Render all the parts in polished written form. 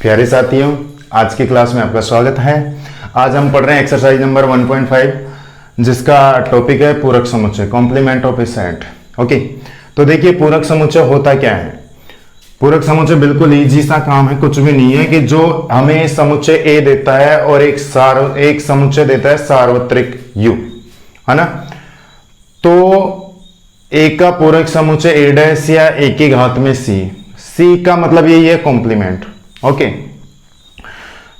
प्यारे साथियों, आज की क्लास में आपका स्वागत है। आज हम पढ़ रहे हैं एक्सरसाइज नंबर 1.5 जिसका टॉपिक है पूरक समुच्चय, complement of a set. Okay, तो देखिए पूरक समुच्चय होता क्या है। पूरक समुच्चय बिल्कुल इजी सा काम है, कुछ भी नहीं है कि जो हमें समुच्चय ए देता है और एक समुच्चय देता है सार्वत्रिक यू, है ना। तो ए का पूरक समुच्चय ए डैश या ए की घात में सी, सी का मतलब यही है कॉम्प्लीमेंट। ओके,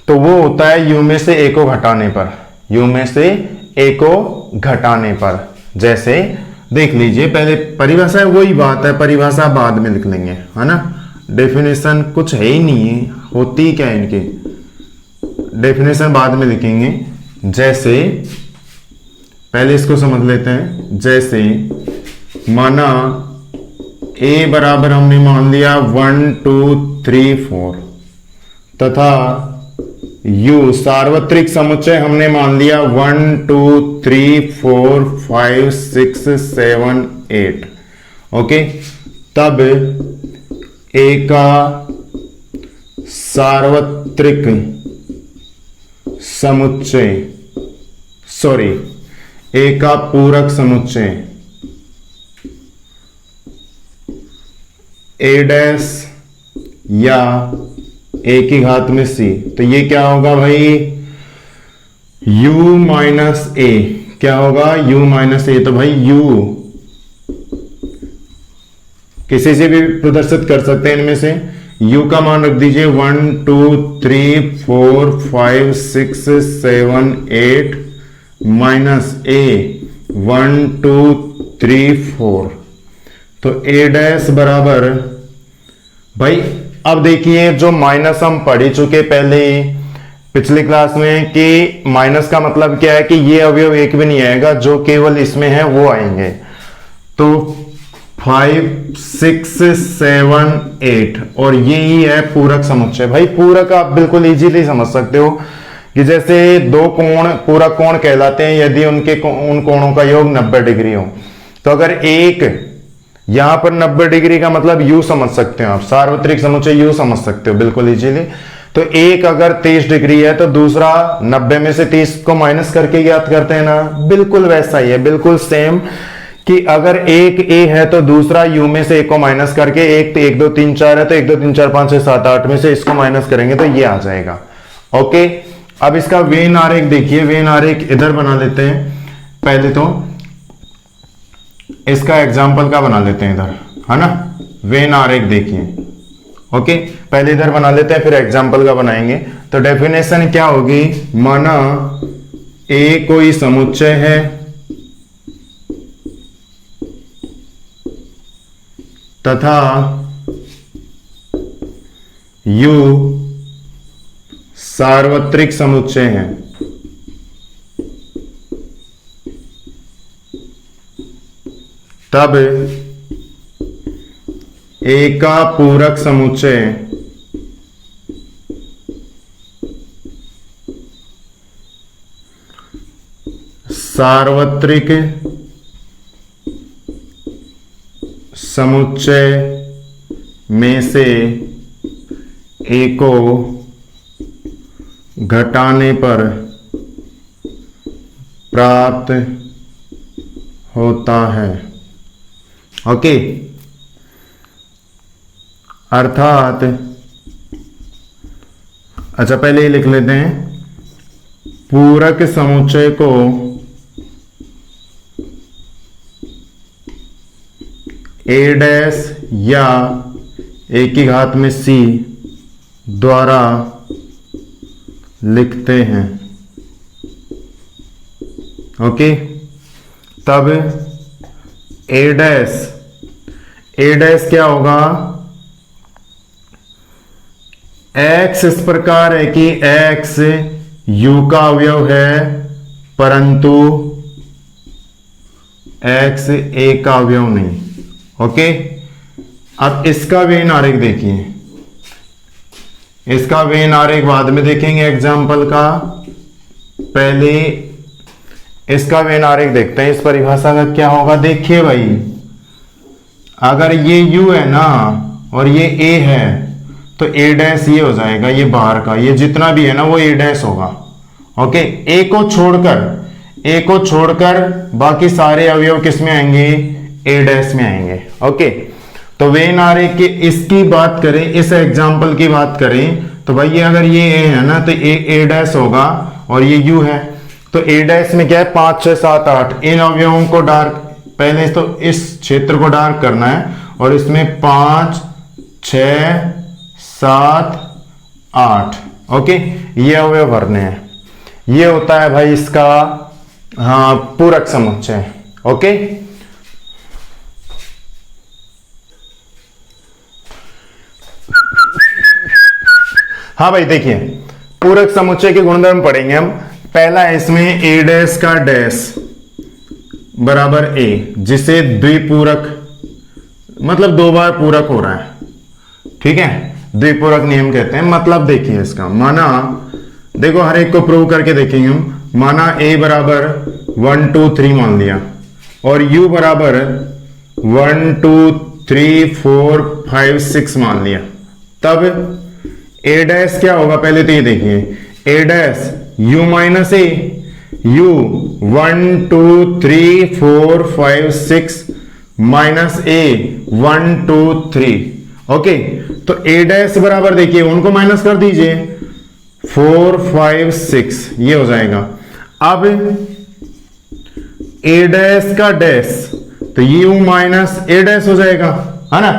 तो वो होता है यू में से ए को घटाने पर, यू में से ए को घटाने पर। जैसे देख लीजिए, पहले परिभाषा है, वही बात है, परिभाषा बाद में लिख लेंगे, है ना। डेफिनेशन कुछ है ही नहीं है, होती क्या है इनकी, डेफिनेशन बाद में लिखेंगे। जैसे पहले इसको समझ लेते हैं। जैसे माना ए बराबर हमने मान लिया 1 2 3 4 तथा u सार्वत्रिक समुच्चय हमने मान लिया 1 2 3 4 5 6 7 8। ओके, तब a का सार्वत्रिक समुच्चय, सॉरी a का पूरक समुच्चय a डैश या ए की घात में सी, तो ये क्या होगा भाई, u माइनस ए। क्या होगा, u माइनस ए। तो भाई u किसी से भी प्रदर्शित कर सकते हैं इनमें से। u का मान रख दीजिए 1 2 3 4 5 6 7 8 माइनस ए 1 2 3 4। तो a डैश बराबर, भाई अब देखिए जो माइनस हम पढ़ ही चुके पहले ही पिछली क्लास में कि माइनस का मतलब क्या है कि ये अवयव एक भी नहीं आएगा, जो केवल इसमें है वो आएंगे। तो 5 6 7 8 और ये ही है पूरक समुच्चय। भाई पूरक आप बिल्कुल इजीली समझ सकते हो कि जैसे दो कोण पूरक कोण कहलाते हैं यदि उन कोणों का योग 90 डिग्री हो। तो अगर एक यहां पर 90 डिग्री का मतलब यू समझ सकते हो आप, सार्वत्रिक समुच्चय यू समझ सकते हो बिल्कुल इजीली। तो एक अगर 30 डिग्री है तो दूसरा 90 में से 30 को माइनस करके ज्ञात करते हैं ना, बिल्कुल वैसा ही है, बिल्कुल सेम कि अगर एक ए है तो दूसरा यू में से एक को माइनस करके, एक 1 2 3 4 है तो 1 2 3 4 5 6 7 8 में से इसको माइनस करेंगे तो ये आ जाएगा। ओके, अब इसका वेन आरेख देखिए, वेन आरेख इधर बना लेते हैं। पहले तो इसका एग्जाम्पल का बना लेते हैं इधर, है ना। वेन आरेख देखिए। ओके, पहले इधर बना लेते हैं फिर एग्जाम्पल का बनाएंगे। तो डेफिनेशन क्या होगी, माना ए कोई समुच्चय है तथा यू सार्वत्रिक समुच्चय है, तब ए का पूरक समुच्चय सार्वत्रिक समुच्चय में से ए को घटाने पर प्राप्त होता है। ओके, अर्थात, अच्छा पहले ही लिख लेते हैं, पूरक समुच्चय को ए डैश या ए की घात में सी द्वारा लिखते हैं। ओके, तब ए डैश क्या होगा, x इस प्रकार है कि x u का अवयव है परंतु x a का अवयव नहीं। ओके, अब इसका वेन आरेख देखिए, इसका वेन आरेख बाद में देखेंगे एग्जाम्पल का, पहले इसका वेन आरेख देखते हैं। इस परिभाषा का क्या होगा, देखिए भाई, अगर ये u है ना और ये a है तो ए डैश ये हो जाएगा, ये बाहर का, ये जितना भी है ना वो ए डैश होगा। ओके, ए को छोड़कर बाकी सारे अवयव किस में आएंगे, ए डैश में आएंगे। ओके, तो वेन आर ए के इसकी बात करें, इस एग्जाम्पल की बात करें तो भाई ये अगर ये ए है ना तो ए डैश होगा और ये यू है, तो ए डैश में क्या है 5 6 7 8, इन अवयवों को डार्क, पहले तो इस क्षेत्र को डार्क करना है और इसमें 5 6 7 8, ओके, ये अवयव भरने हैं। ये होता है भाई इसका हाँ पूरक समुच्चय। ओके, हाँ भाई देखिए पूरक समुच्चय के गुणधर्म पढ़ेंगे हम। पहला है इसमें ए डैश का डैश बराबर ए, जिसे द्विपूरक मतलब 2 बार पूरक हो रहा है, ठीक है, द्विपूरक नियम कहते हैं। मतलब देखिए इसका माना, देखो हर एक को प्रूव करके देखेंगे हम। माना a बराबर 1 2 3 मान लिया और u बराबर 1 2 3 4 5 6 मान लिया, तब a डैश क्या होगा, पहले तो ये देखिए a dash u minus A, u 1 2 3 4 5 6 minus a 1 2 3। Okay, तो a डैश बराबर देखिए उनको माइनस कर दीजिए 4 5 6, ये हो जाएगा। अब a डैश का डैश तो u माइनस a डैश हो जाएगा, है ना,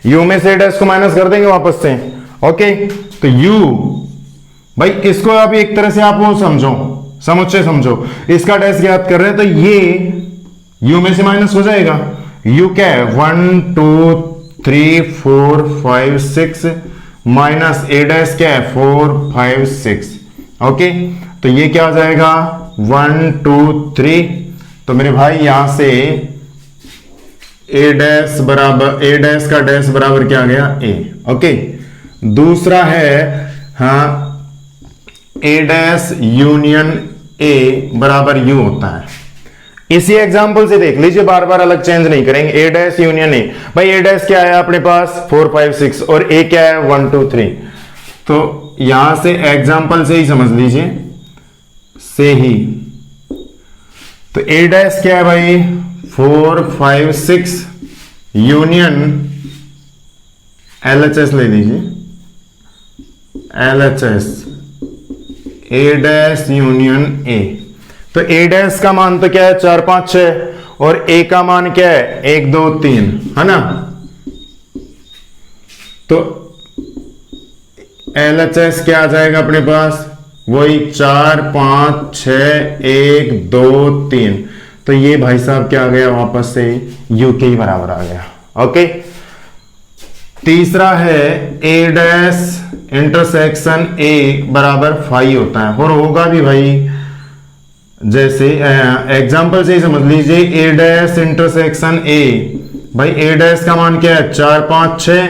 u में से a डैश को माइनस कर देंगे वापस से। ओके, तो u भाई इसको अब एक तरह से आप वो समझो, समुच्चय समझो, इसका डैश ज्ञात कर रहे हैं तो ये u में से माइनस हो जाएगा। u क्या है 1 2 3 4 5 6 माइनस a डैश क्या है 4 5 6। ओके, तो ये क्या हो जाएगा 1 2 3। तो मेरे भाई यहां से a डैश बराबर, a डैश का डैश बराबर क्या आ गया a। ओके, दूसरा है हाँ a डैश यूनियन a बराबर u होता है। इसी एग्जाम्पल से देख लीजिए, बार बार अलग चेंज नहीं करेंगे। a डैश यूनियन a, भाई a डैश क्या है अपने पास 4 5 6 और a क्या है 1 2 3। तो यहां से एग्जाम्पल से ही समझ लीजिए, से ही तो a डैश क्या है भाई 4 5 6 यूनियन LHS ले लीजिए, LHS a dash union a। तो a डैश का मान तो क्या है 4 5 6 और a का मान क्या है 1 2 3, है ना। तो LHS क्या आ जाएगा अपने पास, वही 4 5 6 1 2 3। तो ये भाई साहब क्या आ गया वापस से u के ही बराबर आ गया। ओके, तीसरा है a डैश इंटरसेक्शन a बराबर 5 होता है, और होगा भी भाई जैसे एग्जाम्पल से ही समझ लीजिए, a डैश इंटरसेक्शन a, भाई a डैश का मान क्या है 4 5 6,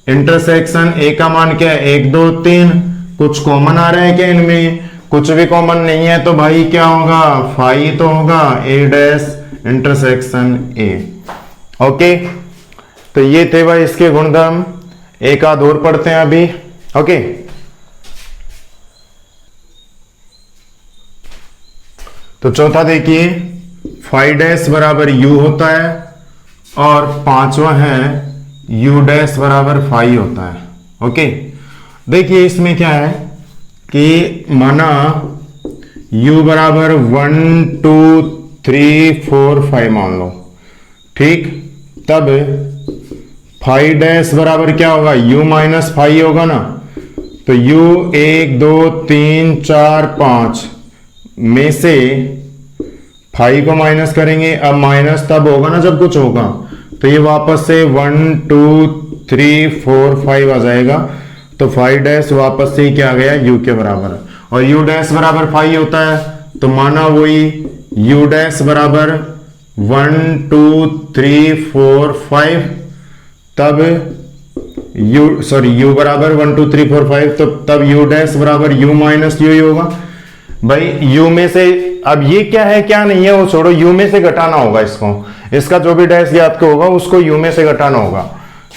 इंटरसेक्शन a का मान क्या है 1 2 3। कुछ कॉमन आ रहा है क्या इनमें, कुछ भी कॉमन नहीं है, तो भाई क्या होगा 5 तो होगा a dash intersection a। Okay, तो ये थे भाई इसके गुणधर्म, एक आध और पढ़ते हैं अभी। ओके, तो चौथा देखिए फाइव डैश बराबर u होता है और पांचवा है u डैश बराबर 5 होता है। ओके, देखिए इसमें क्या है कि माना u बराबर 1 2 3 4 5 मान लो, ठीक, तब 5 डैश बराबर क्या होगा u माइनस 5 होगा ना। तो u 1 2 3 4 5 में से 5 को माइनस करेंगे। अब माइनस तब होगा ना जब कुछ होगा, तो ये वापस से 1 2 3 4 5 आ जाएगा। तो 5 डैश वापस से क्या आ गया u के बराबर, और u डैश बराबर 5 होता है, तो माना वही u डैश बराबर 1 2 3 4 5, तब u बराबर 1 2 3 4 5, तो तब u डैश बराबर u माइनस u ही होगा। भाई u में से, अब ये क्या है क्या नहीं है वो छोड़ो, u में से घटाना होगा इसको, इसका जो भी डैश ज्ञात को होगा उसको u में से घटाना होगा।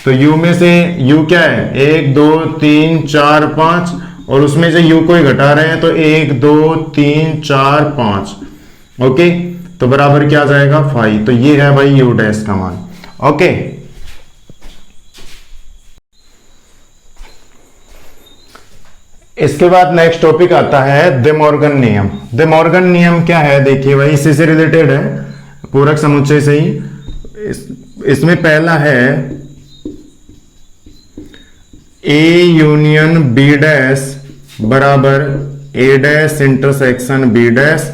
तो u में से u क्या है 1 2 3 4 5 और उसमें से u को ही घटा रहे हैं तो 1 2 3 4 5। ओके, तो बराबर क्या आ जाएगा 5। तो ये है भाई u डैश का मान। ओके, इसके बाद नेक्स्ट टॉपिक आता है दे मॉर्गन नियम। दे मॉर्गन नियम क्या है, देखिए भाई इसी से रिलेटेड है, पूरक समुच्चय से ही। इसमें पहला है ए यूनियन बी डैश बराबर A dash intersection B dash,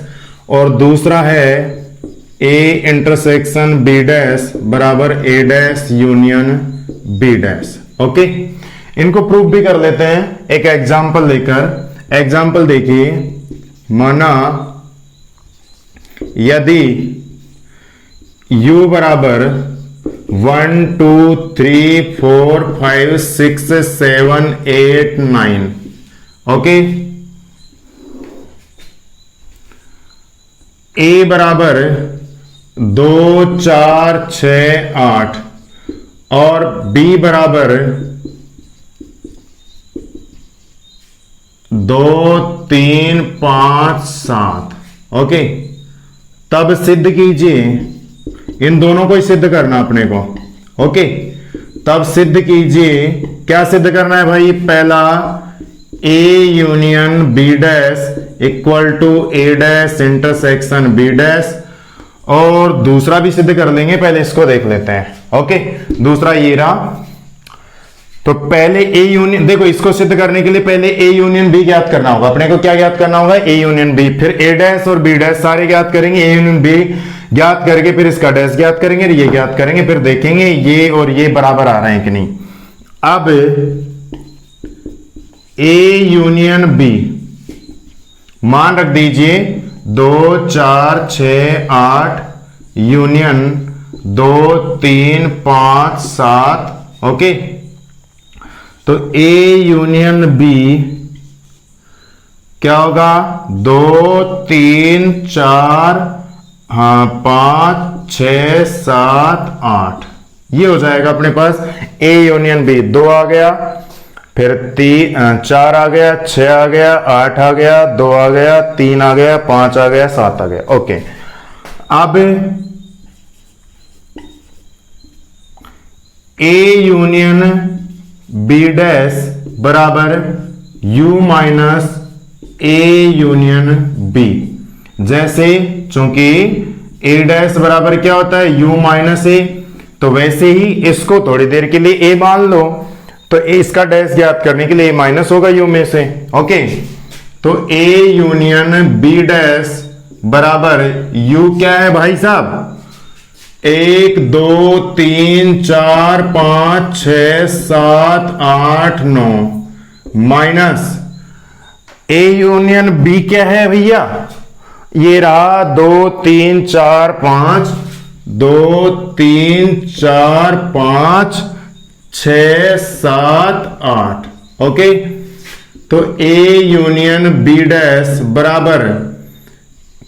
और दूसरा है ए इंटरसेक्शन बी डैश बराबर A dash union B dash. Okay, इनको प्रूफ भी कर लेते हैं एक एग्जाम्पल लेकर। एग्जाम्पल देखिए, माना यदि u बराबर 1 2 3 4 5 6 7 8 9। ओके, a बराबर 2 4 6 8 और b बराबर 2 3 5 7। ओके, तब सिद्ध कीजिए, इन दोनों को ही सिद्ध करना अपने को। ओके, तब सिद्ध कीजिए, क्या सिद्ध करना है भाई, पहला a union b dash equal to a dash intersection b dash, और दूसरा भी सिद्ध कर लेंगे, पहले इसको देख लेते हैं। ओके, दूसरा ये रहा। तो पहले a यूनियन, देखो इसको सिद्ध करने के लिए पहले a यूनियन b ज्ञात करना होगा। अपने को क्या ज्ञात करना होगा, a यूनियन b, फिर a डैश और b डैश सारे ज्ञात करेंगे, a यूनियन b ज्ञात करके फिर इसका डैश ज्ञात करेंगे, ये ज्ञात करेंगे, फिर देखेंगे ये और ये बराबर आ रहे हैं कि नहीं। अब a यूनियन b मान रख दीजिए 2 4 6 8 यूनियन 2 3 5 7। ओके, तो a यूनियन b क्या होगा, 2 3 4 हाँ 5 6 7 8, ये हो जाएगा अपने पास a यूनियन b। 2 आ गया, फिर 4 आ गया, 6 आ गया, 8 आ गया, 2 आ गया, 3 आ गया, 5 आ गया, 7 आ गया। ओके, अब a यूनियन b डैश बराबर u minus a union b। जैसे चूंकि a डैश बराबर क्या होता है, u माइनस a, तो वैसे ही इसको थोड़ी देर के लिए a मान लो, तो इसका डैश ज्ञात करने के लिए a माइनस होगा u में से। ओके, तो a यूनियन b डैश बराबर u क्या है भाई साहब, 1 2 3 4 5 6 7 8 9 माइनस a यूनियन b क्या है भैया, ये रहा 2 3 4 5 2 3 4 5 6 7 8। ओके, तो a यूनियन b डैश बराबर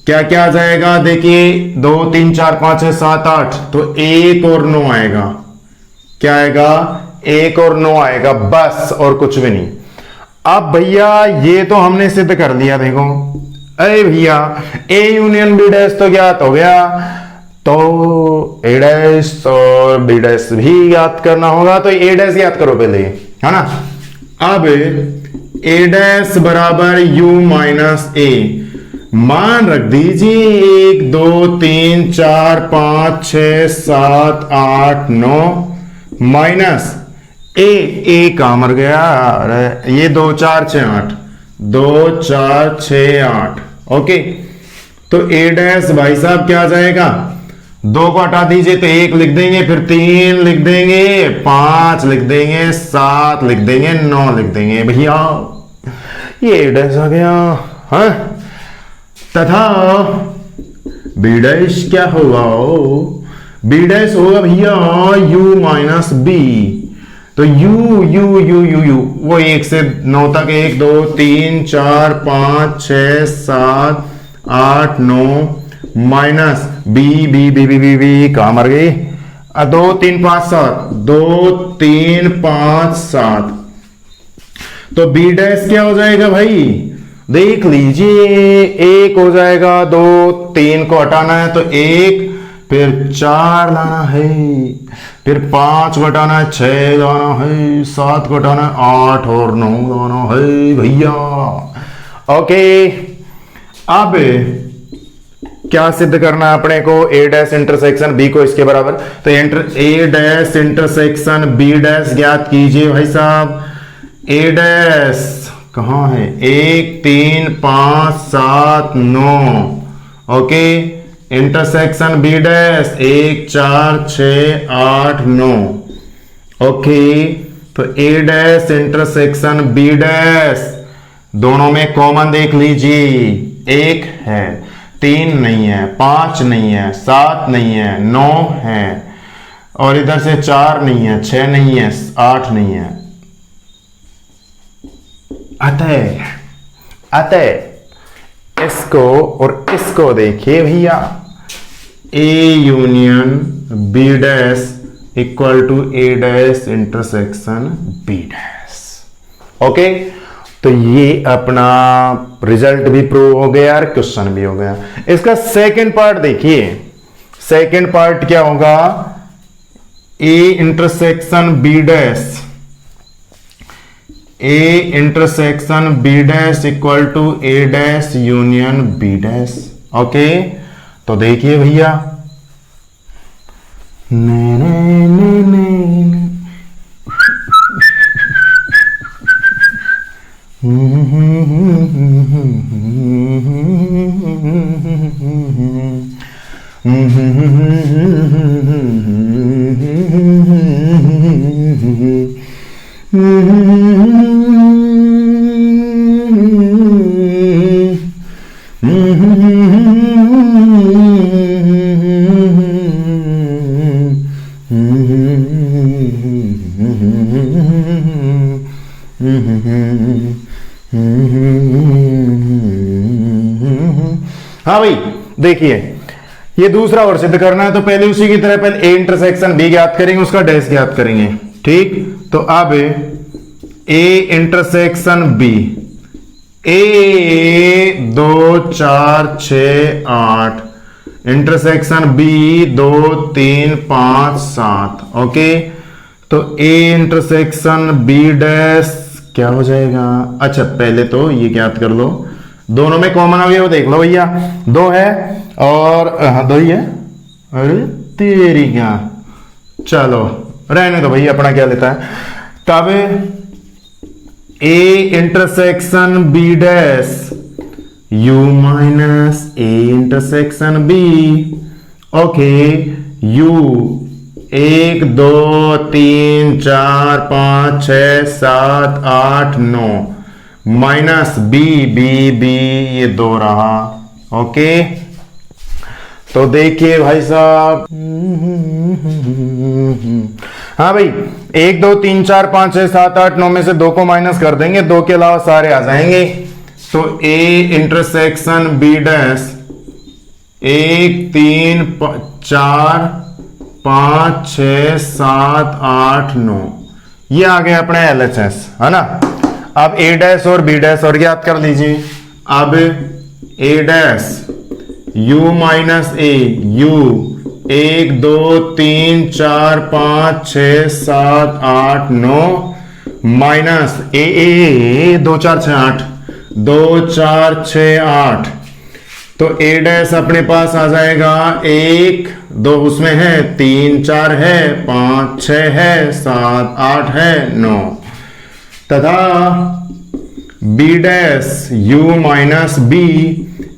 क्या क्या आ जाएगा, देखिए 2 3 4 5 6 7 8, तो 1 और 9 आएगा। क्या आएगा, 1 और 9 आएगा, बस और कुछ भी नहीं। अब भैया ये तो हमने सिद्ध कर लिया, देखो अरे भैया a यूनियन b डैश तो ज्ञात हो गया, तो a डैश और b डैश भी ज्ञात करना होगा, तो a डैश ज्ञात करो पहले, है ना। अब a डैश बराबर u माइनस a मान रख दीजिए 1 2 3 4 5 6 7 8 9 माइनस a कहां मर गया, अरे ये 2 4 6 8 2 4 6 8। ओके, तो a डैश भाई साहब क्या आ जाएगा, 2 को हटा दीजिए तो 1 लिख देंगे, फिर 3 लिख देंगे, 5 लिख देंगे, 7 लिख देंगे, 9 लिख देंगे। भैया ये a डैश आ गया। हाँ, तथा b डैश क्या होगा, b डैश होगा भैया u माइनस b। तो u वो 1 से 9 तक 1 2 3 4 5 6 7 8 9 माइनस b कहां मर गई, 2 3 5 7, 2 3 5 7, तो बी डैश क्या हो जाएगा भाई, देख लीजिए, 1 हो जाएगा, 2 3 को हटाना है तो 1, फिर 4 लाना है, फिर 5 घटाना है, 6 लाना है, 7 घटाना है, 8 और 9 लाना है भैया। ओके, अब क्या सिद्ध करना है अपने को, ए डैश इंटरसेक्शन बी को इसके बराबर, तो A dash intersection B dash ज्ञात कीजिए भाई साहब। ए डैश कहां है, 1 3 5 7 9, okay, intersection B dash 1 4 6 8 9, okay, तो A dash intersection B dash, दोनों में कॉमन देख लीजिए, 1 है, 3 नहीं है, 5 नहीं है, 7 नहीं है, 9 है, और इधर से 4 नहीं है, 6 नहीं है, 8 नहीं है। अतः इसको और इसको देखिए भैया, A union B dash equal to A dash intersection B dash. Okay, तो ये अपना रिजल्ट भी प्रूव हो गया और क्वेश्चन भी हो गया। इसका सेकंड पार्ट देखिए, सेकंड पार्ट क्या होगा, A intersection B dash, A intersection B dash equal to A dash union B dash. Okay, तो देखिए भैया, हाँ भाई देखिए, ये दूसरा और सिद्ध करना है, तो पहले उसी की तरह पहले ए इंटरसेक्शन बी ज्ञात करेंगे, उसका डैश ज्ञात करेंगे। ठीक, तो अब A intersection B, A 2 4 6 8, intersection B 2 3 5 7। Okay, तो ए इंटरसेक्शन बी डैश क्या हो जाएगा, अच्छा पहले तो ये ज्ञात कर लो, दोनों में कॉमन अवयव देख लो भैया, 2 है और 2 ही है, अरे तेरी क्या, चलो रहने दो भैया, अपना क्या लेता है। तब A intersection B dash U minus A intersection B. Okay, U 1 2 3 4 5 6 7 8 9 minus B B B, ये 2 रहा। ओके, तो देखिए भाई साहब, हाँ भाई 1 2 3 4 5 6 7 8 9 में से 2 को माइनस कर देंगे, 2 के अलावा सारे आ जाएंगे। तो ए इंटरसेक्शन बी डैश 1 3 4 5 6 7 8 9, ये आ गया अपने LHS, है ना। अब ए डैश और बी डैश और ज्ञात कर लीजिए। अब A dash u minus A, U 1 2 3 4 5 6 7 8 9 minus A 2 4 6 8, 2 4 6 8, तो ए डैश अपने पास आ जाएगा 1 2, उसमें है 3 4 है, 5 6 है, 7 8 है, 9, तथा B dash u minus B,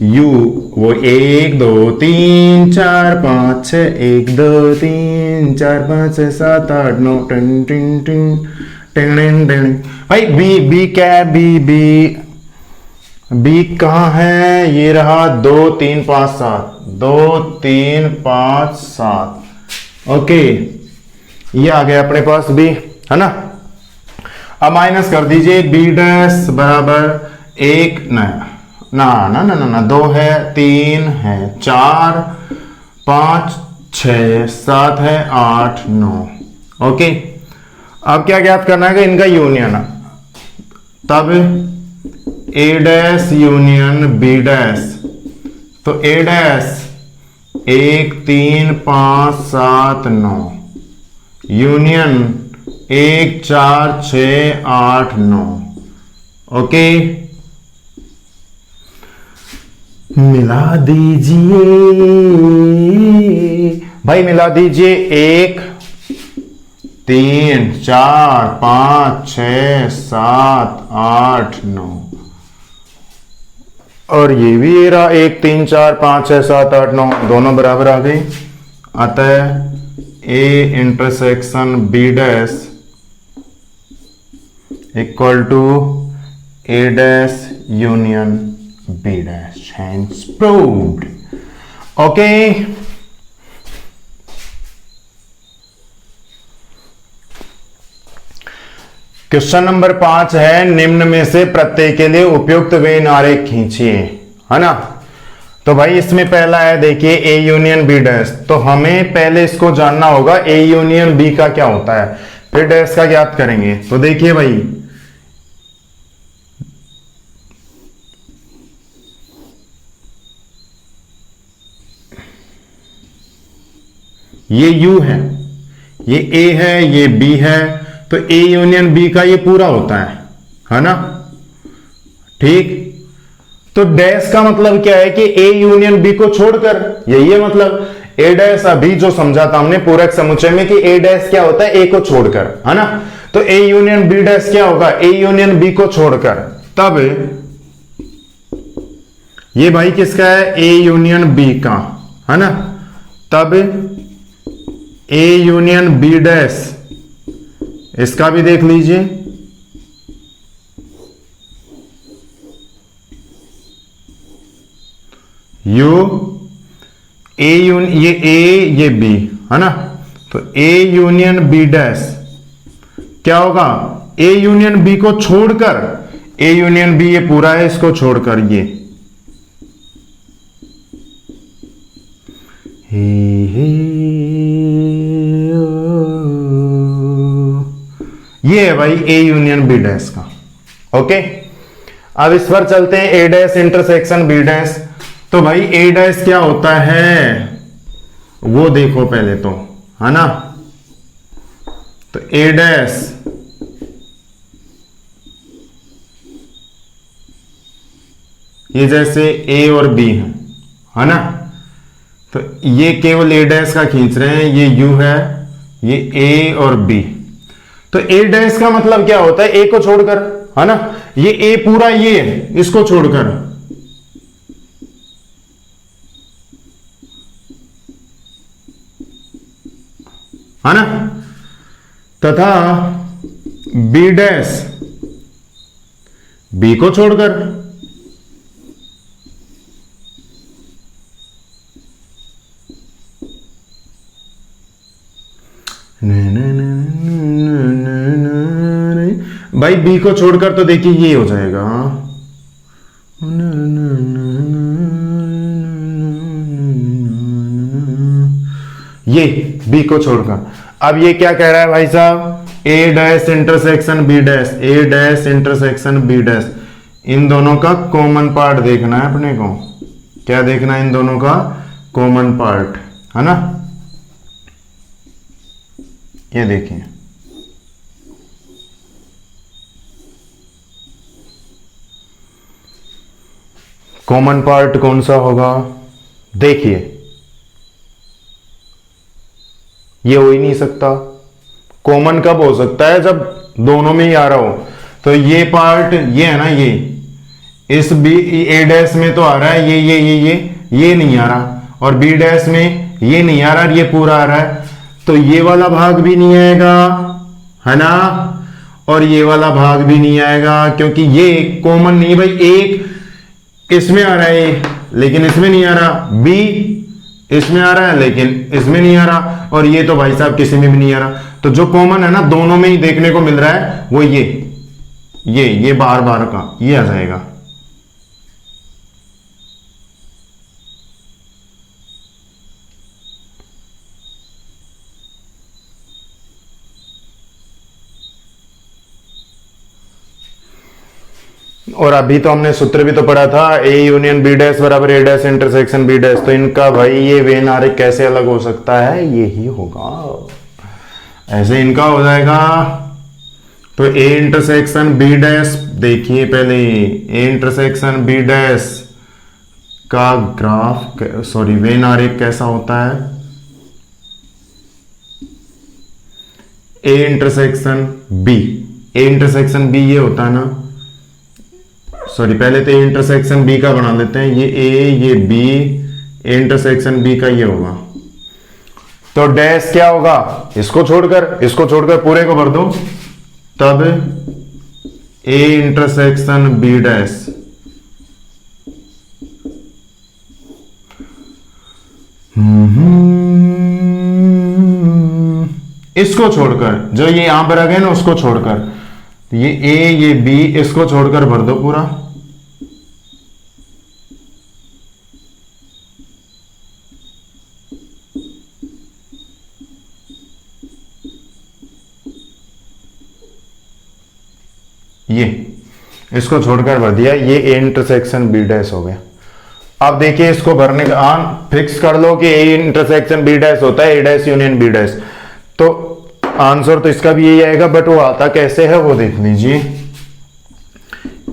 U वो 1 2 3 4 5 6, 1 2 3 4 5 6 7 8 9 टिन टिन टिन टिन टिन। भाई बी क्या है, बी कहाँ है, ये रहा 2 3 5 7, 2 3 5 7। ओके, ये आ गया अपने पास बी, है ना। अब माइनस कर दीजिए, बी डैश बराबर 1 ना 2 है, 3 है, 4 5 6, 7 है 8, 9। ओके, अब क्या ज्ञात करना है कि इनका यूनियन, तब ए डैश यूनियन बी डैश, तो ए डैश 1, 3, 5, 7, 9 यूनियन 1, 4, 6, 8, 9। ओके, मिला दीजिए भाई, मिला दीजिए 1, 3, 4, 5, 6, 7, 8, 9 और ये भी ये रहा 1, 3, 4, 5, 6, 7, 8, 9 दोनों बराबर आ गई। अतः A intersection B dash equal to A dash union B dash, hence proved. Okay, question number 5 है, निम्न में से प्रत्येक के लिए उपयुक्त वेन आरेख खींचिए, है ना। तो भाई इसमें पहला है, देखिए ए यूनियन बी डैश, तो हमें पहले इसको जानना होगा ए यूनियन बी का क्या होता है, फिर डैश का ज्ञात करेंगे। तो देखिए भाई, ये U है, ये A है, ये B है, तो A यूनियन B का ये पूरा होता है ना। ठीक, तो डैश का मतलब क्या है कि A यूनियन B को छोड़कर, यही है मतलब। A डैश अभी जो समझा था हमने पूरक समुच्चय में कि A डैश क्या होता है, A को छोड़कर, है ना। तो A यूनियन B डैश क्या होगा, A यूनियन B को छोड़कर। तब ये भाई किसका है, A यूनियन B का, है ना। तब A यूनियन B डैश, इसका भी देख लीजिए, यू ए ये A ये B, है ना। तो A यूनियन B डैश क्या होगा, A यूनियन B को छोड़कर, A यूनियन B ये पूरा है, इसको छोड़कर ये है भाई A यूनियन B डैश का। ओके, अब इस पर चलते हैं A dash intersection B dash. तो भाई A डैश क्या होता है वो देखो पहले तो, है ना। तो A डैश ये जैसे A और B है ना। तो ये केवल A डैश का खींच रहे हैं, ये U है, ये A और B। तो A डैश का मतलब क्या होता है, A को छोड़कर, है ना। ये A पूरा ये है, इसको छोड़कर, है ना। तथा B डैश B को छोड़कर, भाई B को छोड़कर, तो देखिए ये हो जाएगा, ये B को छोड़कर। अब ये क्या कह रहा है भाई साहब, A dash intersection B dash, A dash intersection B dash, इन दोनों का कॉमन पार्ट देखना है अपने को। क्या देखना है, इन दोनों का कॉमन पार्ट, है ना। ये देखिए, कॉमन पार्ट कौन सा होगा, देखिए ये हो ही नहीं सकता। कॉमन कब हो सकता है, जब दोनों में ही आ रहा हो। तो ये पार्ट ये है ना, ये इस B A डैश में तो आ रहा है, ये नहीं आ रहा, और B डैश में ये नहीं आ रहा, ये पूरा आ रहा है। तो ये वाला भाग भी नहीं आएगा, है ना, और ये वाला भाग भी नहीं आएगा, क्योंकि ये कॉमन नहीं भाई। एक इसमें आ रहा है लेकिन इसमें नहीं आ रहा, B इसमें आ रहा है लेकिन इसमें नहीं आ रहा, और ये तो भाई साहब किसी में भी नहीं आ रहा। तो जो कॉमन है ना, दोनों में ही देखने को मिल रहा है, वो ये बार बार का ये आ जाएगा। और अभी तो हमने सूत्र भी तो पढ़ा था, ए यूनियन बी डैश बराबर A dash intersection B dash. तो इनका भाई ये वेन आरेख कैसे अलग हो सकता है, यही होगा, ऐसे इनका हो जाएगा। तो ए इंटरसेक्शन बी डैश, देखिए पहले ए इंटरसेक्शन बी डैश का ग्राफ, सॉरी वेन आरेख कैसा होता है, A intersection B, A intersection B ये होता है ना, सॉरी पहले तो ए इंटरसेक्शन बी का बना लेते हैं, ये ए ये बी, ए इंटरसेक्शन बी का ये होगा। तो डैश क्या होगा, इसको छोड़कर पूरे को भर दो, तब ए इंटरसेक्शन बी डैश इसको छोड़कर, जो ये यहां पर आ गए ना उसको छोड़कर, ये ए ये बी इसको छोड़कर भर दो पूरा। ये इसको छोड़कर भर दिया, ये ए इंटरसेक्शन बी डैश हो गया। अब देखिए इसको भरने का फिक्स कर लो कि ए इंटरसेक्शन बी डैश होता है ए डैश यूनियन बी डैश। तो आंसर तो इसका भी यही आएगा, बट वो आता कैसे है वो देख लीजिए।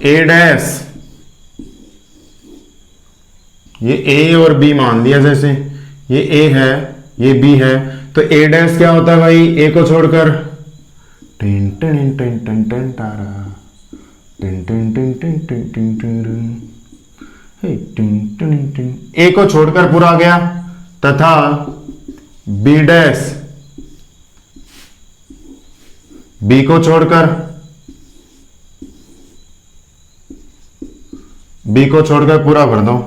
ए डैश, ये ए और बी मान लिया, जैसे ये ए है ये बी है, तो ए डैश क्या होता है भाई, ए को छोड़कर टिन टिन टिन टिन टिन तारा टिन टिन टिन टिन टिन टिन टिन, ए को छोड़कर पूरा आ गया, तथा बी डैश बी को छोड़कर, बी को छोड़कर पूरा भर दो।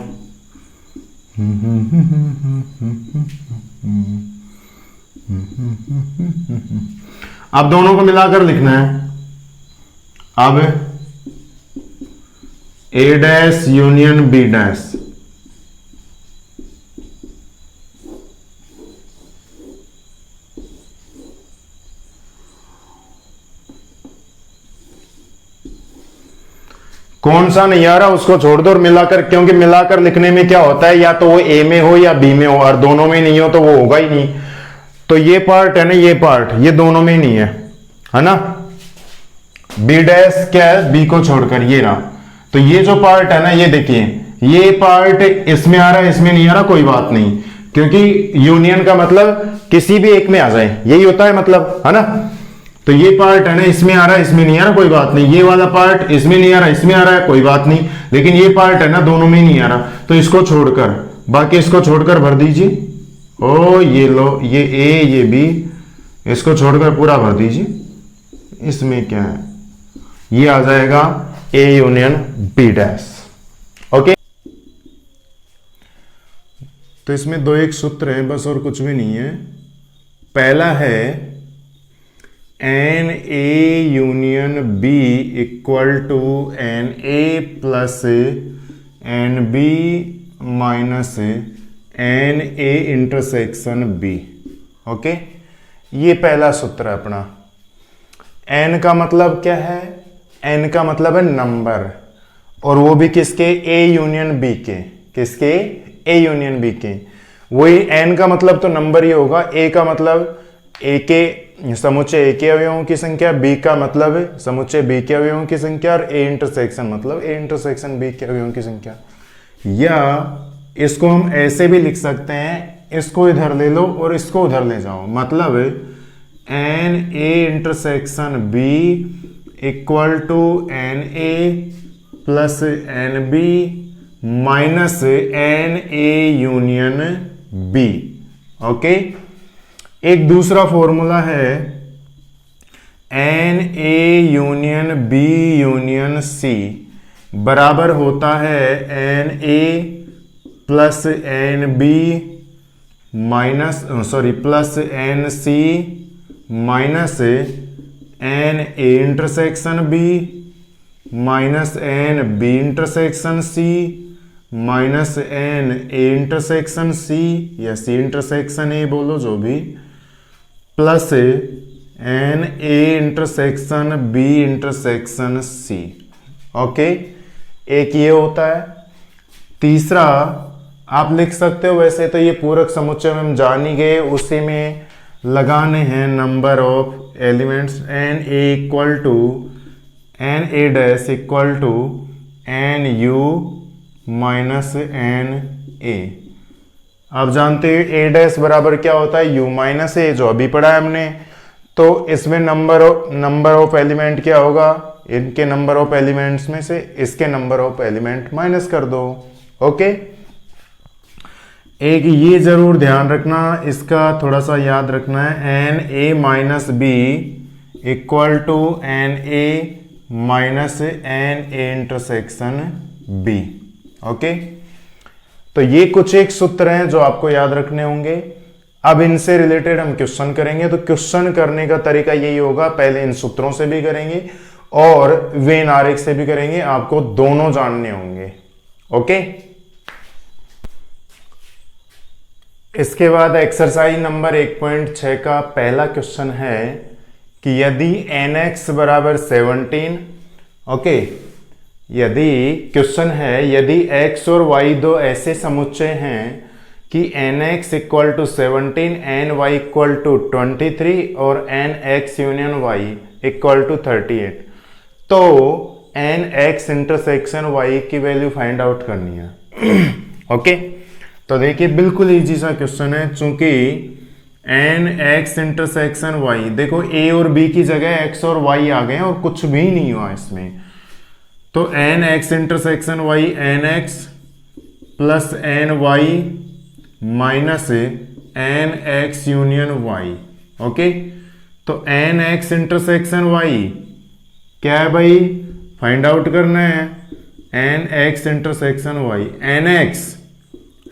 अब दोनों को मिलाकर लिखना है। अब A dash union B dash, कौन सा नहीं आ रहा उसको छोड़ दो और मिलाकर, क्योंकि मिलाकर लिखने में क्या होता है, या तो वो ए में हो या बी में हो, और दोनों में नहीं हो तो वो होगा ही नहीं। तो ये पार्ट है ना, ये पार्ट ये दोनों में ही नहीं है ना। बी डैश क्या है, बी को छोड़कर ये रहा। तो ये जो पार्ट है ना, ये देखिए ये पार्ट इसमें आ रहा है इसमें नहीं आ रहा, कोई बात नहीं, क्योंकि यूनियन का मतलब किसी भी एक में आ जाए, यही होता है मतलब, है ना। तो ये पार्ट है ना, इसमें आ रहा है इसमें नहीं आ रहा, कोई बात नहीं। ये वाला पार्ट इसमें नहीं आ रहा इसमें आ रहा है, कोई बात नहीं। लेकिन ये पार्ट है ना, दोनों में ही नहीं आ रहा, तो इसको छोड़कर, बाकी इसको छोड़कर भर दीजिए। ओ ये लो, ये ए ये बी, इसको छोड़कर पूरा भर दीजिए। इसमें क्या है, ये आ जाएगा A union B dash. Okay, तो इसमें दो एक सूत्र है बस, और कुछ भी नहीं है। पहला है n A union B equal to N A plus n B minus N A intersection B. Okay, ये पहला सूत्र है अपना। एन का मतलब क्या है, एन का मतलब है नंबर, और वो भी किसके, ए यूनियन बी के, किसके, ए यूनियन बी के। वही एन का मतलब तो नंबर ही होगा, ए का मतलब ए के समुच्चय ए के अवयवों की संख्या, बी का मतलब समुच्चय बी के अवयवों की संख्या, और ए इंटरसेक्शन मतलब ए इंटरसेक्शन बी के अवयवों की संख्या। या इसको हम ऐसे भी लिख सकते हैं, इसको इधर ले लो और इसको उधर ले जाओ, मतलब n A intersection B equal to N A plus n B minus N A union B. Okay, एक दूसरा फॉर्मूला है n A union B union C बराबर होता है n A plus n B minus plus n C minus N A intersection B minus n B intersection C minus N A intersection C, या C intersection A बोलो जो भी, plus n A intersection B intersection C. Okay, एक ये होता है। तीसरा आप लिख सकते हो, वैसे तो ये पूरक समुच्चय में हम जान ही गए, उसी में लगाने हैं number of elements n A equal to N A dash equal to n U minus N A. आप जानते हो ए डैश बराबर क्या होता है, यू माइनस ए, जो अभी पढ़ा है हमने। तो इसमें नंबर ऑफ एलिमेंट क्या होगा, इनके नंबर ऑफ एलिमेंट्स में से इसके नंबर ऑफ एलिमेंट माइनस कर दो। ओके, एक ये जरूर ध्यान रखना, इसका थोड़ा सा याद रखना है, n A minus B equal to N A minus N A intersection B. Okay, तो ये कुछ एक सूत्र हैं जो आपको याद रखने होंगे। अब इनसे रिलेटेड हम क्वेश्चन करेंगे, तो क्वेश्चन करने का तरीका यही होगा, पहले इन सूत्रों से भी करेंगे और वेन आरेख से भी करेंगे, आपको दोनों जानने होंगे। ओके, इसके बाद एक्सरसाइज नंबर 1.6 का पहला क्वेश्चन है कि यदि nx बराबर 17, ओके, यदि क्वेश्चन है यदि x और y दो ऐसे समुच्चय हैं कि nx equal to 17, ny equal to 23 और nx union y equal to 38, तो nx इंटरसेक्शन y की वैल्यू फाइंड आउट करनी है। ओके, तो देखिए बिल्कुल इजी सा क्वेश्चन है, चूंकि nx इंटरसेक्शन y, देखो a और b की जगह x और y आ गए और कुछ भी नहीं हुआ इसमें, तो nx intersection y nx plus ny minus nx union y। Okay, तो nx इंटरसेक्शन y क्या है भाई, फाइंड आउट करना है, nx intersection y, nx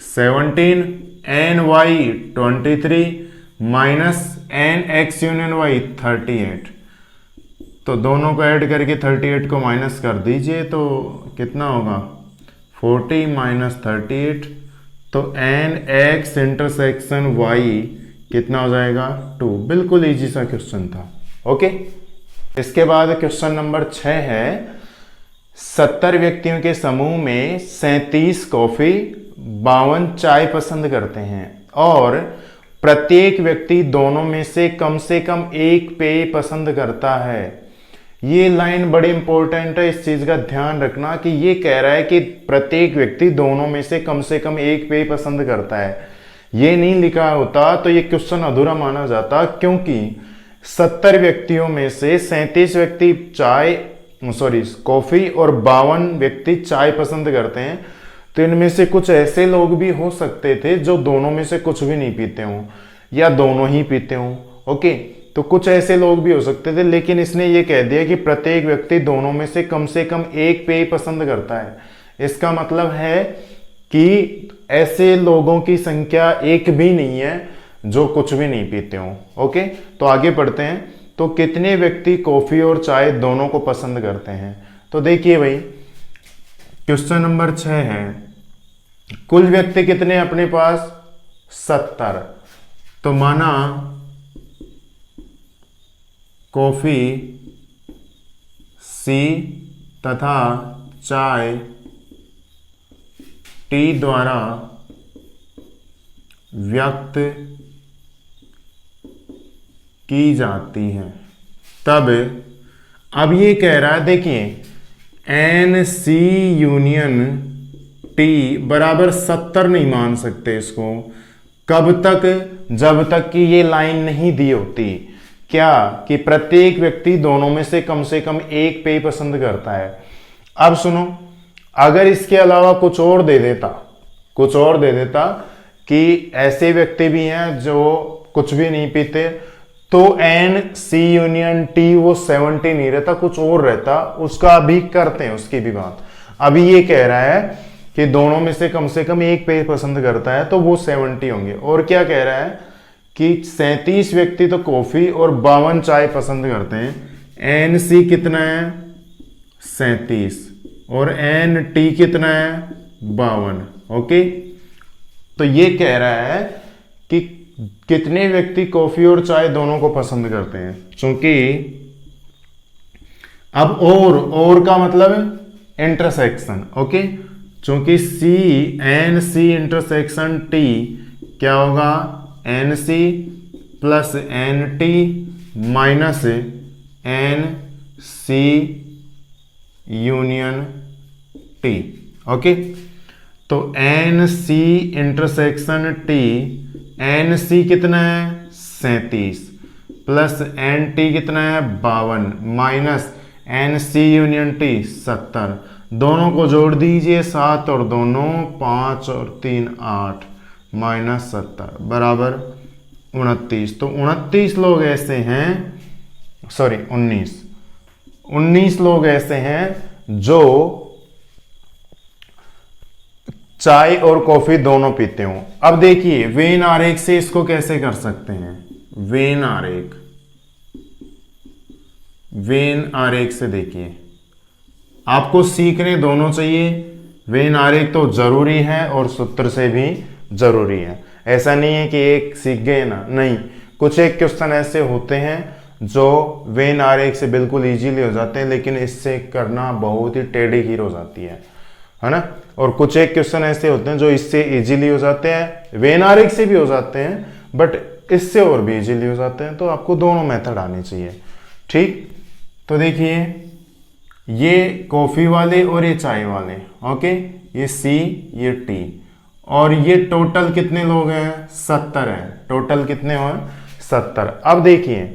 17 ny 23 minus nx union y 38, तो दोनों को ऐड करके 38 को माइनस कर दीजिए तो कितना होगा 40 माइनस 38, तो nx इंटरसेक्शन y कितना हो जाएगा 2। बिल्कुल इजी सा क्वेश्चन था। ओके, इसके बाद क्वेश्चन नंबर 6 है, 70 व्यक्तियों के समूह में 37 कॉफी 52 चाय पसंद करते हैं और प्रत्येक व्यक्ति दोनों में से कम एक पेय पसंद करता है। ये लाइन बड़ी इंपॉर्टेंट है, इस चीज का ध्यान रखना कि ये कह रहा है कि प्रत्येक व्यक्ति दोनों में से कम एक पेय पसंद करता है। ये नहीं लिखा होता तो ये क्वेश्चन अधूरा माना जाता, क्योंकि 70 व्यक्तियों में से 37 व्यक्ति कॉफी और 52 व्यक्ति चाय पसंद करते हैं, तो इनमें से कुछ ऐसे लोग भी हो सकते थे जो दोनों में से कुछ भी नहीं पीते हों या दोनों ही पीते हों। ओके, तो कुछ ऐसे लोग भी हो सकते थे, लेकिन इसने ये कह दिया कि प्रत्येक व्यक्ति दोनों में से कम एक पेय पसंद करता है। इसका मतलब है कि ऐसे लोगों की संख्या एक भी नहीं है जो कुछ भी नहीं पीते हों। ओके, तो आगे बढ़ते हैं, तो कितने व्यक्ति कॉफी और चाय दोनों को पसंद करते हैं। तो देखिए भाई, क्वेश्चन नंबर 6 है, कुल व्यक्ति कितने अपने पास 70, तो माना कॉफी सी तथा चाय टी द्वारा व्यक्त की जाती है। तब अब ये कह रहा है, देखिए एन सी यूनियन टी बराबर 70 नहीं मान सकते इसको, कब तक, जब तक कि ये लाइन नहीं दी होती, क्या कि प्रत्येक व्यक्ति दोनों में से कम एक पेय पसंद करता है। अब सुनो, अगर इसके अलावा कुछ और दे देता कि ऐसे व्यक्ति भी हैं जो कुछ भी नहीं पीते, तो एन सी यूनियन टी वो 70 नहीं रहता, कुछ और रहता, उसका अभी करते हैं उसकी भी बात। अभी ये कह रहा है कि दोनों में से कम एक पेय पसंद करता है, तो वो 70 होंगे। और क्या कह रहा है कि 37 व्यक्ति तो कॉफी और 52 चाय पसंद करते हैं। एन सी कितना है 37 और एन टी कितना है 52। ओके, तो ये कह रहा है कि कितने व्यक्ति कॉफी और चाय दोनों को पसंद करते हैं, क्योंकि अब और का मतलब इंटरसेक्शन, ओके, चूंकि C N C intersection T क्या होगा, N C plus N T minus N C union T, okay. तो N C intersection T, N C कितना है 37 प्लस एन टी कितना है 52 minus N C union T 70, दोनों को जोड़ दीजिए 7 और 2 9, 5 और 3 8 माइनस 70 बराबर 29। तो 29 लोग ऐसे हैं, सॉरी 19 लोग ऐसे हैं जो चाय और कॉफी दोनों पीते हो। अब देखिए वेन आरेख से इसको कैसे कर सकते हैं, वेन आरेख से देखिए, आपको सीखने दोनों चाहिए। वेन आरेख तो जरूरी है और सूत्र से भी जरूरी है, ऐसा नहीं है कि एक सीख गए ना, नहीं, कुछ एक क्वेश्चन ऐसे होते हैं जो वेन आरेख से बिल्कुल इजीली हो जाते हैं, लेकिन इससे करना बहुत ही टेढ़ी खीर हो जाती है ना। और कुछ एक क्वेश्चन ऐसे होते हैं जो इससे इजीली हो जाते हैं, वेन आरेख से भी हो जाते हैं, बट इससे और भी इजीली हो जाते हैं। तो आपको दोनों मेथड आने चाहिए, ठीक। तो देखिए ये कॉफी वाले और ये चाय वाले, ओके, ये सी ये टी, और ये टोटल कितने लोग हैं 70 है, टोटल कितने हैं 70। अब देखिए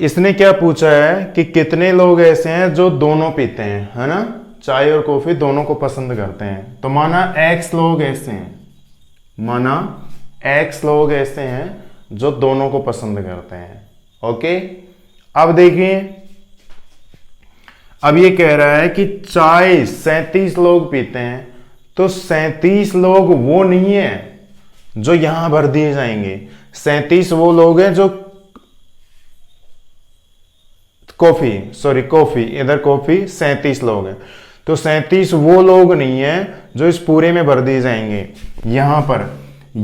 इसने क्या पूछा है कि कितने लोग ऐसे हैं जो दोनों पीते हैं, है ना, चाय और कॉफी दोनों को पसंद करते हैं। तो माना x लोग ऐसे हैं, माना x लोग ऐसे हैं जो दोनों को पसंद करते हैं, ओके। अब देखिए अब ये कह रहा है कि चाय 37 लोग पीते हैं, तो 37 लोग वो नहीं है जो यहां भर दिए जाएंगे, 37 वो लोग हैं जो कॉफी इधर कॉफी 37 लोग हैं, तो 37 वो लोग नहीं है जो इस पूरे में भर दिए जाएंगे। यहां पर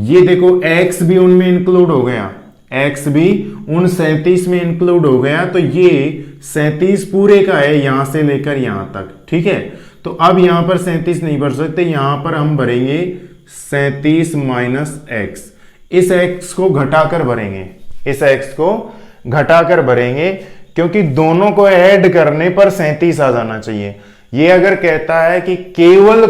ये देखो x भी उनमें इंक्लूड हो गया, x भी उन 37 में इंक्लूड हो गया, तो ये 37 पूरे का है यहां से लेकर यहां तक, ठीक है। तो अब यहां पर 37 नहीं भर सकते, यहां पर हम भरेंगे 37 माइनस एक्स, इस x को घटाकर भरेंगे, इस x को घटाकर भरेंगे, क्योंकि दोनों को ऐड करने पर 37 आ जाना चाहिए। ये अगर कहता है कि केवल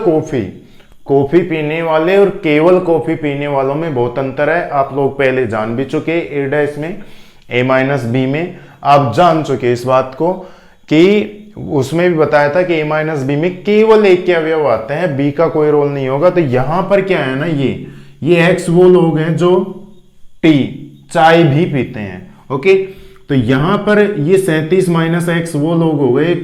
कॉफी पीने वाले और केवल कॉफी पीने वालों में बहुत अंतर है, आप लोग पहले जान भी चुके ए डैश में, ए माइनस बी में आप जान चुके इस बात को, कि उसमें भी बताया था कि ए माइनस बी में केवल एक के अवयव आते हैं, बी का कोई रोल नहीं होगा। तो यहां पर क्या है ना, ये एक्स वो लोग हैं जो चाय भी पीते हैं, ओके। तो यहां पर ये 37 माइनस एक्स वो लोग हो गए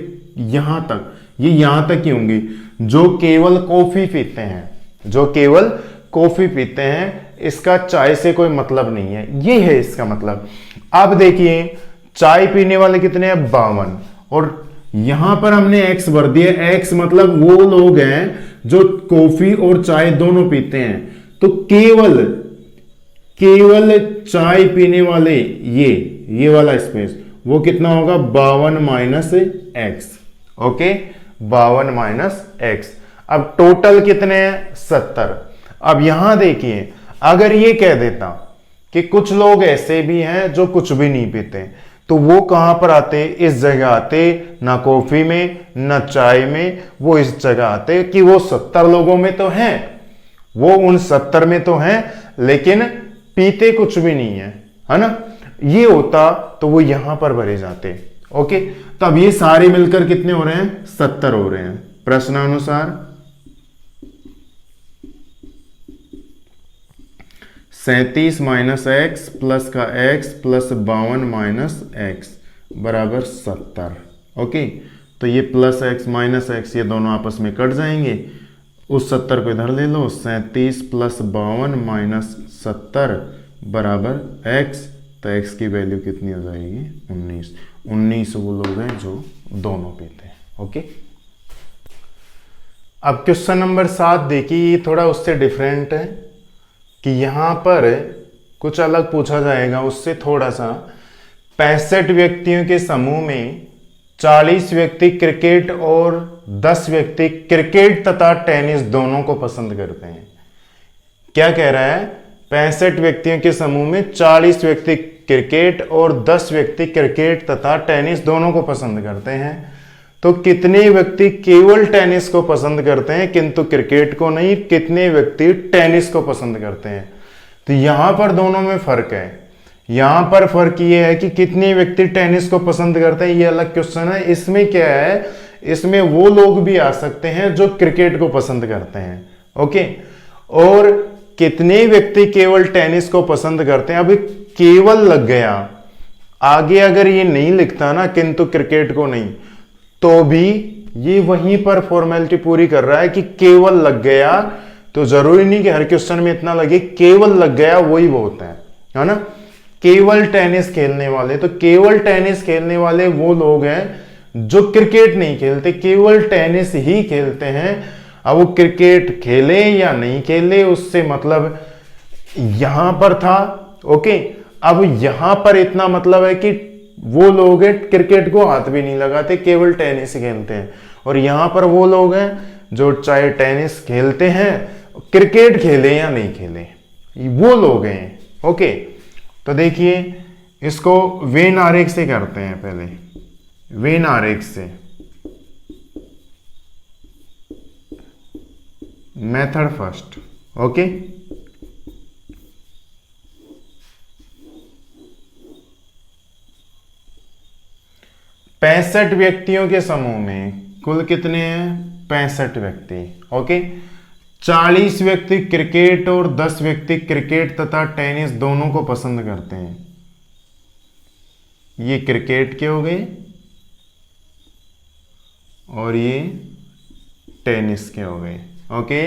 यहां तक, ये यहां तक ही होंगे जो केवल कॉफी पीते हैं, जो केवल कॉफी पीते हैं, इसका चाय से कोई मतलब नहीं है, ये है इसका मतलब। अब देखिए चाय पीने वाले कितने हैं 52, और यहां पर हमने एक्स भर दिया, एक्स मतलब वो लोग हैं जो कॉफी और चाय दोनों पीते हैं। तो केवल चाय पीने वाले ये वाला स्पेस वो कितना होगा 52 minus x, okay, 52 minus x. अब टोटल कितने हैं 70। अब यहां देखिए अगर ये कह देता कि कुछ लोग ऐसे भी हैं जो कुछ भी नहीं पीते, तो वो कहां पर आते, इस जगह आते, ना कॉफी में ना चाय में, वो इस जगह आते कि वो 70 लोगों में तो हैं, वो उन 70 में तो हैं, लेकिन पीते कुछ भी नहीं है ना। ये होता तो वो यहां पर भरे जाते, ओके। तो अब ये सारे मिलकर कितने हो रहे हैं 70 हो रहे हैं प्रश्नानुसार। 37 माइनस एक्स प्लस का एक्स प्लस 52 माइनस एक्स बराबर 70, ओके। तो ये प्लस एक्स माइनस एक्स ये दोनों आपस में कट जाएंगे, उस 70 को इधर ले लो, 37 प्लस 52 माइनस 70 बराबर एक्स, तो एक्स की वैल्यू कितनी हो जाएगी 19 वो लोग हैं जो दोनों पीते हैं, ओके। अब क्वेश्चन नंबर 7 देखिए, ये थोड़ा उससे डिफरेंट है कि यहां पर कुछ अलग पूछा जाएगा उससे थोड़ा सा। 65 व्यक्तियों के समूह में 40 व्यक्ति क्रिकेट और 10 व्यक्ति क्रिकेट तथा टेनिस दोनों को पसंद करते हैं। क्या कह रहा है? 65 व्यक्तियों के समूह में 40 व्यक्ति क्रिकेट और 10 व्यक्ति क्रिकेट तथा टेनिस दोनों को पसंद करते हैं। तो कितने व्यक्ति केवल टेनिस को पसंद करते हैं किंतु क्रिकेट को नहीं? कितने व्यक्ति टेनिस को पसंद करते हैं? तो यहां पर दोनों में फर्क है। यहां पर फर्क ये है कि कितने व्यक्ति टेनिस को पसंद करते हैं, ये अलग क्वेश्चन है। इसमें क्या है? इसमें वो लोग भी आ सकते हैं जो क्रिकेट को पसंद करते हैं। ओके, और कितने व्यक्ति केवल टेनिस को पसंद करते हैं, अभी केवल लग गया, आगे अगर ये नहीं लिखता ना किंतु क्रिकेट को नहीं, तो भी ये वहीं पर फॉर्मेलिटी पूरी कर रहा है कि केवल लग गया। तो जरूरी नहीं कि हर क्वेश्चन में इतना लगे, केवल लग गया वही बहुत है ना। केवल टेनिस खेलने वाले, तो केवल टेनिस खेलने वाले वो लोग हैं जो क्रिकेट नहीं खेलते, केवल टेनिस ही खेलते हैं। अब वो क्रिकेट खेले या नहीं खेले उससे मतलब यहां पर था। ओके, अब यहां पर इतना मतलब है कि वो लोग हैं क्रिकेट को हाथ भी नहीं लगाते, केवल टेनिस खेलते हैं। और यहां पर वो लोग हैं जो चाहे टेनिस खेलते हैं, क्रिकेट खेले या नहीं खेले, वो लोग हैं। ओके, तो देखिए इसको वेन आरेख से करते हैं। पहले वेन आरेख से, मेथड फर्स्ट। ओके, पैंसठ व्यक्तियों के समूह में कुल कितने हैं? 65 व्यक्ति। ओके, 40 व्यक्ति क्रिकेट और 10 व्यक्ति क्रिकेट तथा टेनिस दोनों को पसंद करते हैं। ये क्रिकेट के हो गए और ये टेनिस के हो गए। ओके,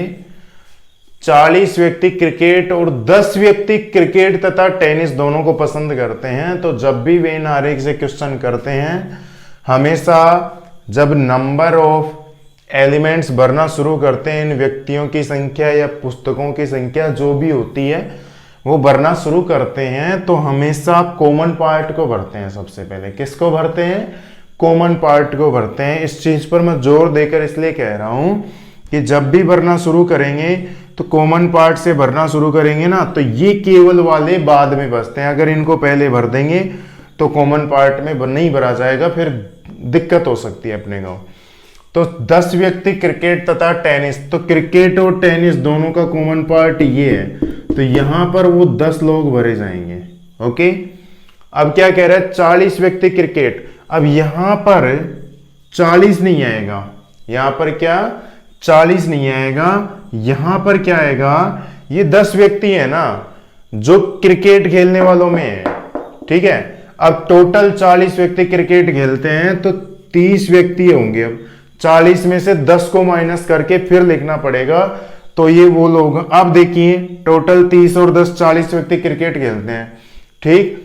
40 व्यक्ति क्रिकेट और 10 व्यक्ति क्रिकेट तथा टेनिस दोनों को पसंद करते हैं। तो जब भी वेन आरेख से क्वेश्चन करते हैं, हमेशा जब नंबर ऑफ एलिमेंट्स भरना शुरू करते हैं, इन व्यक्तियों की संख्या या पुस्तकों की संख्या जो भी होती है वो भरना शुरू करते हैं, तो हमेशा कॉमन पार्ट को भरते हैं। सबसे पहले किसको भरते हैं? कॉमन पार्ट को भरते हैं। इस चीज पर मैं जोर देकर इसलिए कह रहा हूं कि जब भी भरना शुरू करेंगे तो कॉमन पार्ट से भरना शुरू करेंगे ना, तो ये केवल वाले बाद में बचते हैं। अगर इनको पहले भर देंगे तो कॉमन पार्ट में नहीं भरा जाएगा, फिर दिक्कत हो सकती है अपने को। तो 10 व्यक्ति क्रिकेट तथा टेनिस, तो क्रिकेट और टेनिस दोनों का कॉमन पार्ट ये है, तो यहां पर वो 10 लोग भरे जाएंगे। ओके, अब क्या कह रहा है? 40 व्यक्ति क्रिकेट। अब यहां पर 40 नहीं आएगा, यहां पर क्या 40 नहीं आएगा, यहां पर क्या आएगा? ये 10 व्यक्ति है ना जो क्रिकेट खेलने वालों में है। ठीक है, अब टोटल 40 व्यक्ति क्रिकेट खेलते हैं तो 30 व्यक्ति होंगे। अब 40 में से 10 को माइनस करके फिर लिखना पड़ेगा, तो ये वो लोग। अब देखिए टोटल 30 और 10 40 व्यक्ति क्रिकेट खेलते हैं। ठीक,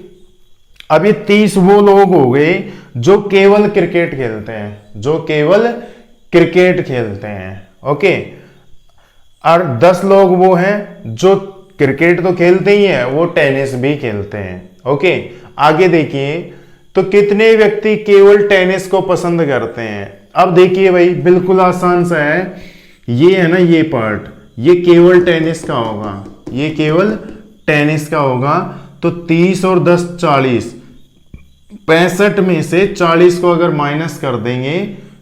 अब ये 30 वो लोग हो गए जो केवल क्रिकेट खेलते हैं, जो केवल क्रिकेट खेलते हैं। ओके, और 10 लोग वो हैं जो क्रिकेट तो खेलते ही हैं, वो टेनिस भी खेलते हैं। ओके, आगे देखिए, तो कितने व्यक्ति केवल टेनिस को पसंद करते हैं? अब देखिए भाई, बिल्कुल आसान सा है। ये है ना ये पार्ट, ये केवल टेनिस का होगा, ये केवल टेनिस का होगा। तो 30 और 10 40, 65 में से 40 को अगर माइनस कर देंगे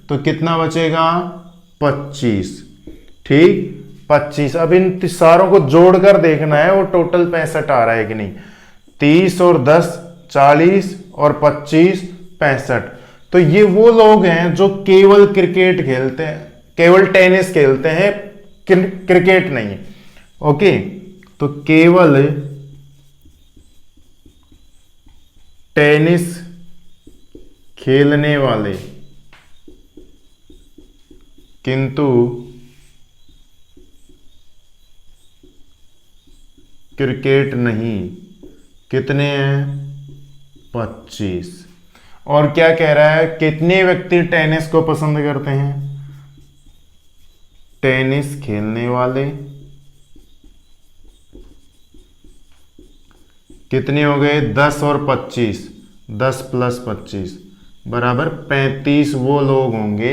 तो कितना बचेगा? 25। ठीक, 25। अब इन सारों को जोड़कर देखना है वो टोटल 65 आ रहा है कि नहीं। 30 और 10 40 और 25 65। तो ये वो लोग हैं जो केवल क्रिकेट खेलते हैं, केवल टेनिस खेलते हैं, क्रिकेट नहीं। ओके, तो केवल टेनिस खेलने वाले किंतु क्रिकेट नहीं, कितने हैं? 25। और क्या कह रहा है? कितने व्यक्ति टेनिस को पसंद करते हैं? टेनिस खेलने वाले कितने हो गए? 10 और 25, 10 + 25, बराबर 35 वो लोग होंगे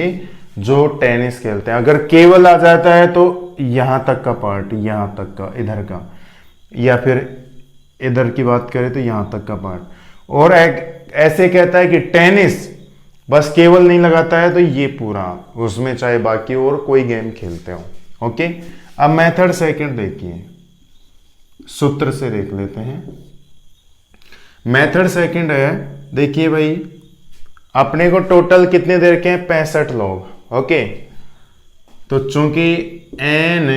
जो टेनिस खेलते हैं। अगर केवल आ जाता है तो यहां तक का पार्ट, यहां तक का, इधर का, या फिर इधर की बात करें तो यहां तक का पार्ट, और ऐसे कहता है कि टेनिस बस केवल नहीं लगाता है तो ये पूरा, उसमें चाहे बाकी और कोई गेम खेलते हो। ओके, अब मेथड सेकंड देखिए, सूत्र से देख लेते हैं। मेथड सेकंड है, देखिए भाई अपने को टोटल कितने दे रखे हैं, 65 लोग। ओके, तो चूंकि एन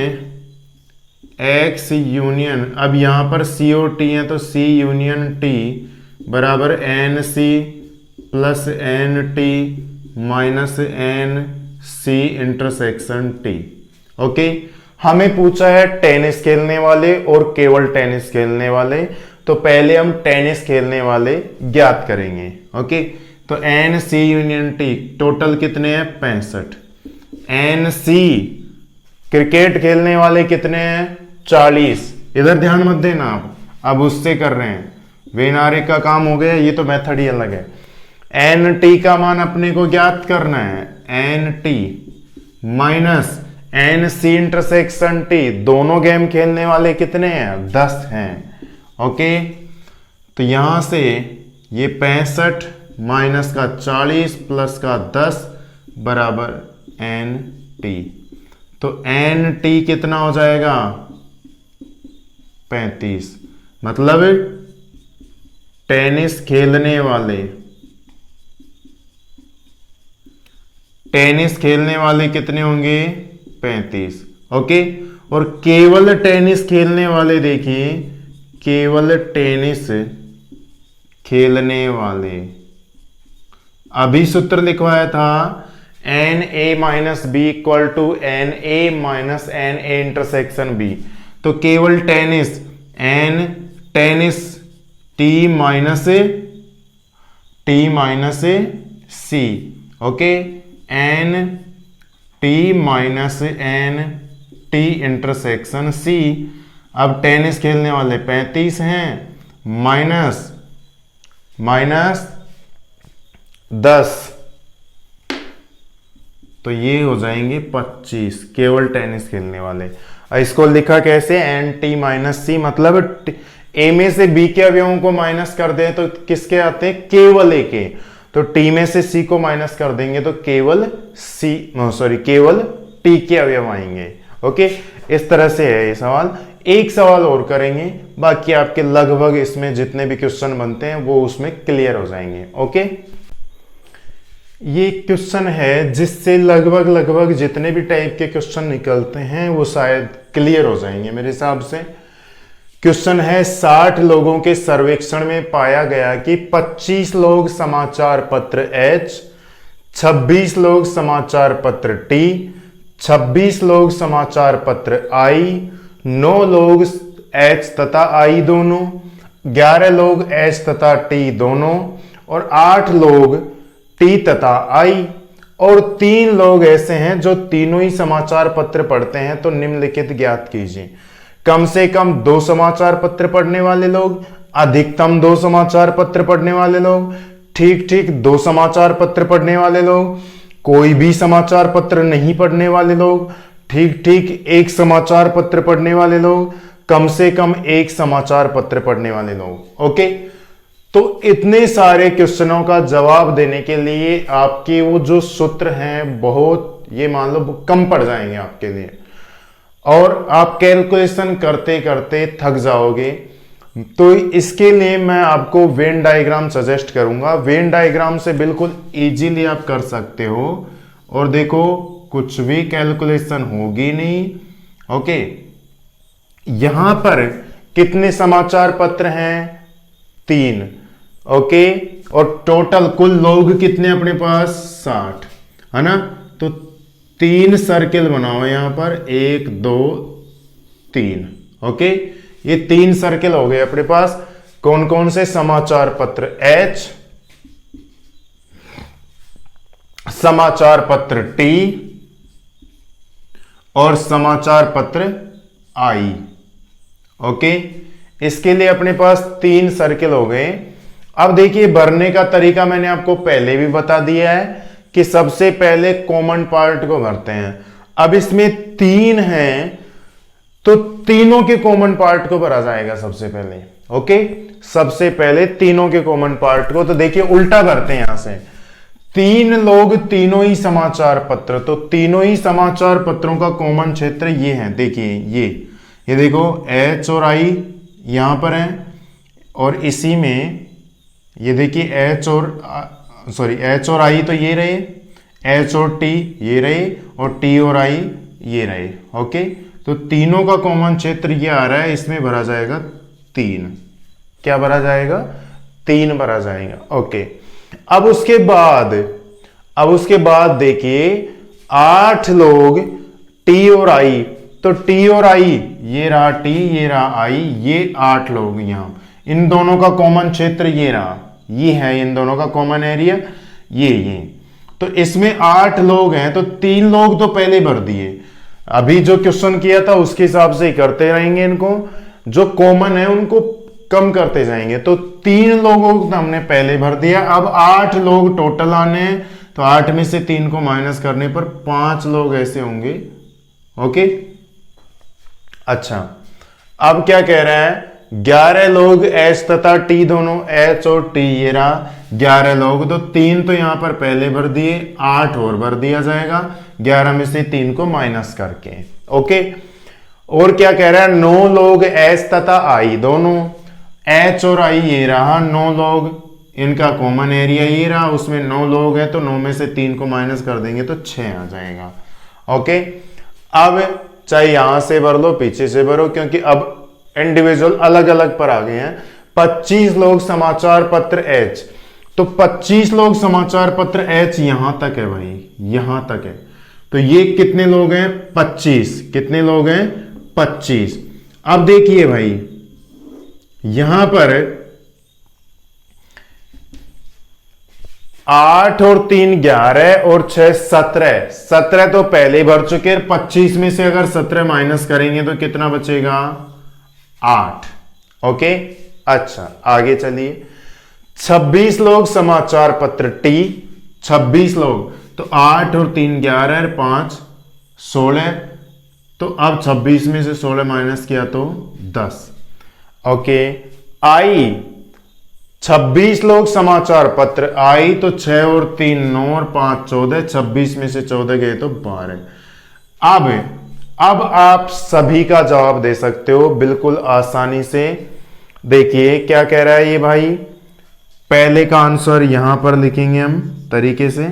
एक्स यूनियन, अब यहां पर सी ओ टी है तो सी यूनियन टी बराबर n C plus N T minus N C intersection T. Okay, हमें पूछा है टेनिस खेलने वाले और केवल टेनिस खेलने वाले, तो पहले हम टेनिस खेलने वाले ज्ञात करेंगे। ओके, तो N C union T total कितने हैं, 65। एन सी क्रिकेट खेलने वाले कितने हैं, 40। इधर ध्यान मत देना आप, अब उससे कर रहे हैं, वेनारे का काम हो गया, ये तो मेथड ही अलग है। एन टी का मान अपने को ज्ञात करना है, n T minus N C intersection T, दोनों गेम खेलने वाले कितने हैं, 10 हैं। ओके, तो यहां से ये 65 माइनस का 40 प्लस का 10 बराबर एन टी, तो एन टी कितना हो जाएगा, 35। मतलब टेनिस खेलने वाले कितने होंगे, 35। ओके, और केवल टेनिस खेलने वाले देखिए, केवल टेनिस खेलने वाले, अभी सूत्र लिखवाया था N A minus B equal to N A minus N A intersection B, तो केवल tennis N tennis T minus C. Okay, N T minus N T intersection C. अब टेनिस खेलने वाले 35 हैं, माइनस 10, तो ये हो जाएंगे 25 केवल टेनिस खेलने वाले। इसको लिखा कैसे, एन टी माइनस सी, मतलब ए में से बी के अवयवों को माइनस कर दें तो किसके आते हैं, केवल ए के, तो टी में से सी को माइनस कर देंगे तो केवल केवल टी के अवयव आएंगे। ओके, इस तरह से है ये सवाल। एक सवाल और करेंगे, बाकी आपके लगभग इसमें जितने भी क्वेश्चन बनते हैं वो उसमें क्लियर हो जाएंगे। ओके, ये क्वेश्चन है जिससे लगभग जितने भी टाइप के क्वेश्चन निकलते हैं वो शायद क्लियर हो जाएंगे मेरे हिसाब से। क्वेश्चन है 60 लोगों के सर्वेक्षण में पाया गया कि 25 लोग समाचार पत्र H, 26 लोग समाचार पत्र T, 26 लोग समाचार पत्र I, 9 लोग H तथा I दोनों, 11 लोग H तथा T दोनों, और 8 लोग T तथा I, और 3 लोग ऐसे हैं जो तीनों ही समाचार पत्र पढ़ते हैं, तो निम्नलिखित ज्ञात कीजिए। कम से कम 2 समाचार पत्र पढ़ने वाले लोग, अधिकतम 2 समाचार पत्र पढ़ने वाले लोग, ठीक 2 समाचार पत्र पढ़ने वाले लोग, कोई भी समाचार पत्र नहीं पढ़ने वाले लोग, ठीक 1 समाचार पत्र पढ़ने वाले लोग, कम से कम 1 समाचार पत्र पढ़ने वाले लोग। ओके, तो इतने सारे क्वेश्चनों का जवाब देने के लिए आपके वो जो सूत्र हैं बहुत, ये मान लो कम पड़ जाएंगे आपके लिए, और आप कैलकुलेशन करते करते थक जाओगे। तो इसके लिए मैं आपको वेन डायग्राम सजेस्ट करूंगा। वेन डायग्राम से बिल्कुल इजीली आप कर सकते हो, और देखो कुछ भी कैलकुलेशन होगी नहीं। ओके, यहां पर कितने समाचार पत्र हैं, 3। ओके, और टोटल कुल लोग कितने अपने पास, 60 है ना, तो 3 सर्किल बनाओ यहां पर, 1 2 3। ओके, ये 3 सर्किल हो गए अपने पास। कौन कौन से, समाचार पत्र H, समाचार पत्र T और समाचार पत्र I। ओके, इसके लिए अपने पास 3 सर्किल हो गए। अब देखिए भरने का तरीका मैंने आपको पहले भी बता दिया है कि सबसे पहले कॉमन पार्ट को भरते हैं। अब इसमें 3 हैं तो तीनों के कॉमन पार्ट को भरा जाएगा सबसे पहले। ओके, सबसे पहले तीनों के कॉमन पार्ट को, तो देखिए उल्टा भरते हैं यहां से। 3 लोग तीनों ही समाचार पत्र, तो तीनों ही समाचार पत्रों का कॉमन क्षेत्र ये है। देखिए ये देखो एच और आई यहां पर है, और इसी में ये देखिए एच और आई तो ये रहे, एच और टी ये रहे, और टी और आई ये रहे। ओके, तो तीनों का कॉमन क्षेत्र ये आ रहा है, इसमें भरा जाएगा 3। क्या भरा जाएगा? 3 भरा जाएगा। ओके, अब उसके बाद देखिए 8 लोग टी और आई, तो टी और आई ये रहा टी, ये रहा आई, ये 8 लोग यहां, इन दोनों का कॉमन क्षेत्र ये रहा, ये है इन दोनों का कॉमन एरिया, ये तो इसमें 8 लोग हैं, तो 3 लोग तो पहले भर दिए। अभी जो क्वेश्चन किया था उसके हिसाब से ही करते रहेंगे, इनको जो कॉमन है उनको कम करते जाएंगे। तो 3 लोगों को हमने पहले भर दिया। अब 8 लोग टोटल आने हैं, तो 8 में से 3 को माइनस करने पर 5 लोग ऐसे होंगे। ओके, अच्छा, अब क्या कह रहा है? 11 लोग एच तथा टी दोनों, एच और टी ये रहा 11 लोग, तो 3 तो यहां पर पहले भर दिए, 8 और भर दिया जाएगा 11 में से 3 को माइनस करके। ओके, और क्या कह रहा है? 9 लोग एच तथा आई दोनों, एच और आई ये रहा 9 लोग, इनका कॉमन एरिया ये रहा, उसमें 9 लोग हैं, तो 9 में से 3 को माइनस कर देंगे तो 6 आ जाएगा। ओके, अब चाहे यहां से भर लो पीछे से भरो, क्योंकि अब इंडिविजुअल अलग अलग पर आ गए हैं। 25 लोग समाचार पत्र एच, तो 25 लोग समाचार पत्र एच यहां तक है भाई, यहां तक है, तो ये कितने लोग हैं? 25। कितने लोग हैं? 25। अब देखिए भाई यहां पर 8 और 3 11 और 6 17, 17 तो पहले भर चुके, 25 में से अगर 17 माइनस करेंगे तो कितना बचेगा? 8। ओके, अच्छा आगे चलिए। 26 लोग समाचार पत्र टी, 26 लोग, तो 8 और 3 11 और 5 16, तो अब 26 में से 16 माइनस किया तो 10। ओके, आई 26 लोग समाचार पत्र आई, तो 6 और 3 9 और 5 14, 26 में से 14 गए तो 12। अब आप सभी का जवाब दे सकते हो बिल्कुल आसानी से। देखिए क्या कह रहा है ये भाई, पहले का आंसर यहां पर लिखेंगे हम तरीके से।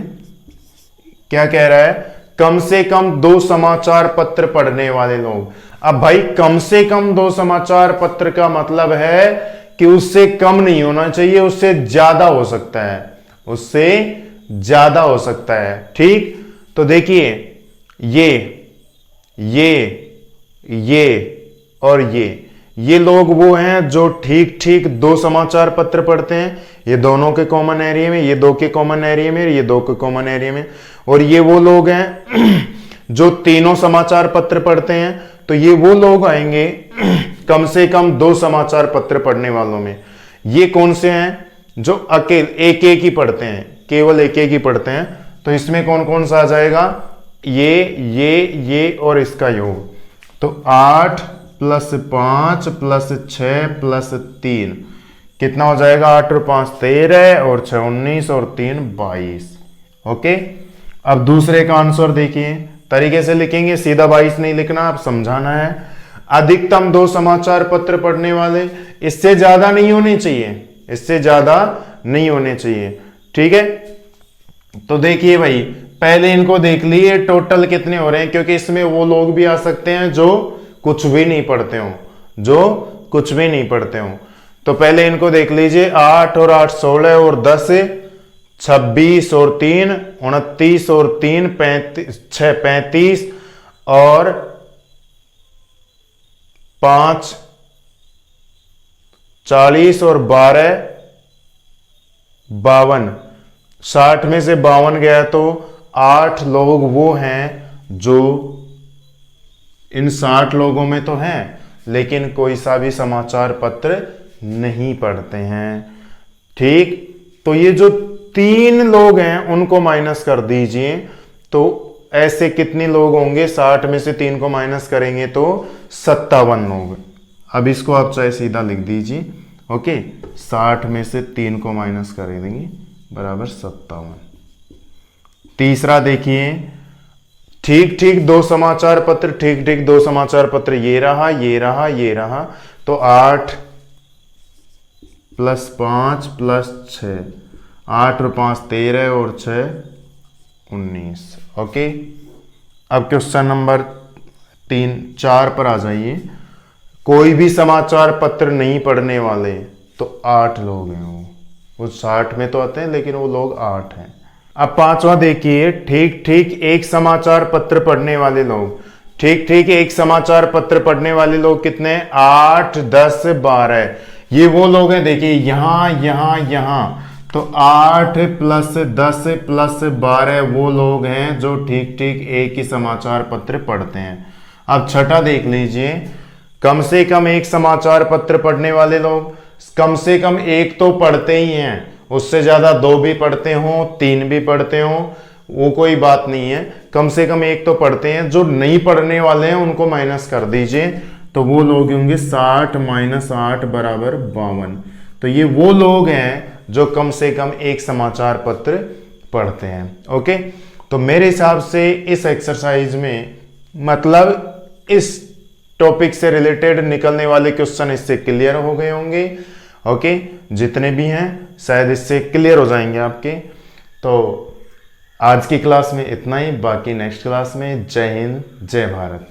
क्या कह रहा है? कम से कम 2 समाचार पत्र पढ़ने वाले लोग। अब भाई कम से कम 2 समाचार पत्र का मतलब है कि उससे कम नहीं होना चाहिए, उससे ज्यादा हो सकता है, उससे ज्यादा हो सकता है। ठीक, तो देखिए ये और ये लोग वो हैं जो ठीक ठीक 2 समाचार पत्र पढ़ते हैं, ये दोनों के कॉमन एरिया में, ये 2 के कॉमन एरिया में, ये 2 के कॉमन एरिया में। और ये वो लोग हैं जो तीनों समाचार पत्र पढ़ते हैं, तो ये वो लोग आएंगे कम से कम 2 समाचार पत्र पढ़ने वालों में। ये कौन से हैं? जो अकेले एक ही पढ़ते हैं, केवल एक ही पढ़ते हैं। तो इसमें कौन कौन सा आ जाएगा? ये और इसका योग, तो 8 + 5 + 6 + 3 कितना हो जाएगा? 8 और 5 13 और 6 19 और 3 22। ओके, अब दूसरे का आंसर देखिए, तरीके से लिखेंगे, सीधा 22 नहीं लिखना, आप समझाना है। अधिकतम 2 समाचार पत्र पढ़ने वाले, इससे ज्यादा नहीं होने चाहिए, इससे ज्यादा नहीं होने चाहिए। ठीक है, तो देखिए भाई पहले इनको देख लिए टोटल कितने हो रहे हैं, क्योंकि इसमें वो लोग भी आ सकते हैं जो कुछ भी नहीं पढ़ते हो, जो कुछ भी नहीं पढ़ते हो। तो पहले इनको देख लीजिए, 8 और 8 16 और 10 26 और 3 29 और 3 6 35 और 5 40 और 12 52। 60 में से 52 गया तो 8 लोग वो हैं जो इन 60 लोगों में तो हैं, लेकिन कोई सा भी समाचार पत्र नहीं पढ़ते हैं। ठीक, तो ये जो 3 लोग हैं उनको माइनस कर दीजिए, तो ऐसे कितने लोग होंगे, 60 में से 3 को माइनस करेंगे तो 57 लोग। अब इसको आप चाहे सीधा लिख दीजिए, ओके, 60 में से 3 को माइनस कर देंगे बराबर 57। तीसरा देखिए, ठीक ठीक 2 समाचार पत्र, ठीक ठीक 2 समाचार पत्र, ये रहा ये रहा ये रहा, तो 8 + 5 + 6, 8 और 5 13 और 6 19। ओके, अब क्वेश्चन नंबर 4 पर आ जाइए। कोई भी समाचार पत्र नहीं पढ़ने वाले, तो 8 लोग हैं, वो 60 में तो आते हैं लेकिन वो लोग 8 हैं। अब 5वां देखिए, ठीक ठीक एक समाचार पत्र पढ़ने वाले लोग, ठीक ठीक एक समाचार पत्र पढ़ने वाले लोग कितने, 8 10 12, ये वो लोग हैं, देखिए यहां यहां यहां, तो 8 + 10 + 12 वो लोग हैं जो ठीक ठीक एक ही समाचार पत्र पढ़ते हैं। अब छठा देख लीजिए, कम से कम एक समाचार पत्र पढ़ने वाले लोग, कम से कम एक तो पढ़ते ही हैं, उससे ज्यादा 2 भी पढ़ते हो 3 भी पढ़ते हो, वो कोई बात नहीं है, कम से कम एक तो पढ़ते हैं। जो नहीं पढ़ने वाले हैं उनको माइनस कर दीजिए, तो वो लोग होंगे 60 - 8 बराबर 52। तो ये वो लोग हैं जो कम से कम एक समाचार पत्र पढ़ते हैं। ओके, तो मेरे हिसाब से इस एक्सरसाइज में, मतलब इस टॉपिक से रिलेटेड निकलने वाले क्वेश्चन इससे क्लियर हो गए होंगे। ओके, जितने भी हैं शायद इससे क्लियर हो जाएंगे आपके। तो आज की क्लास में इतना ही, बाकी नेक्स्ट क्लास में। जय हिंद, जय भारत।